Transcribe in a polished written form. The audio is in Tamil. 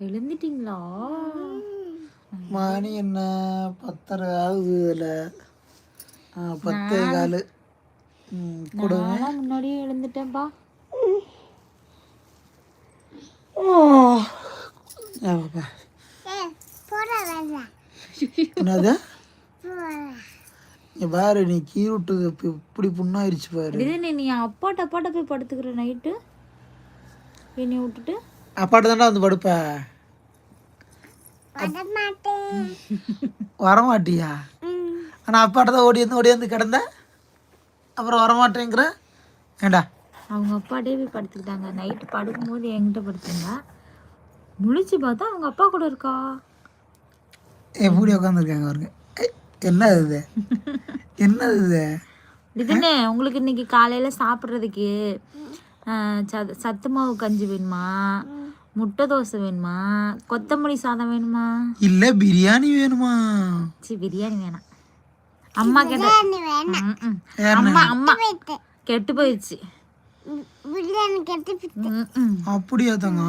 எழுந்துட்டீங்களா? மணி என்ன 10:30 ஆகுது. இதில் 10:15 கொடுங்க. நான் முன்னாடியே எழுந்துட்டேன்ப்பா. என்னது பாரு, நீ கீழ் இப்படி புண்ணாயிருச்சு பாரு. இது நீ அப்பாட்ட போய் படுத்துக்கிற நைட்டு என்னை விட்டுட்டு. அப்பாட்ட தாண்டா வந்து படுப்ப. வரமாட்டியா? ஆனால் அப்பாட்ட தான் ஓடி கிடந்த, அப்புறம் வரமாட்டேங்கிற. ஏண்டா அவங்க அப்பாட்டே போய் படுத்துக்கிட்டாங்க. நைட்டு படுக்கும்போது என்கிட்ட படுத்துங்க. முழிச்சு பார்த்தா அவங்க அப்பா கூட இருக்கா. எப்படி உட்காந்துருக்காங்க பாருங்க. என்னது இது? என்னது இது? இதுன்னு உங்களுக்கு இன்னைக்கு காலையில் சாப்பிட்றதுக்கு சத்து மாவு கஞ்சி வேணுமா, முட்டை தோசை வேணுமா, கொத்தமல்லி சாதம் வேணுமா, இல்லை பிரியாணி வேணுமா? சரி பிரியாணி வேணாம். அம்மா கேட்ட அம்மா கெட்டு போயிடுச்சு. அப்படியா தங்க?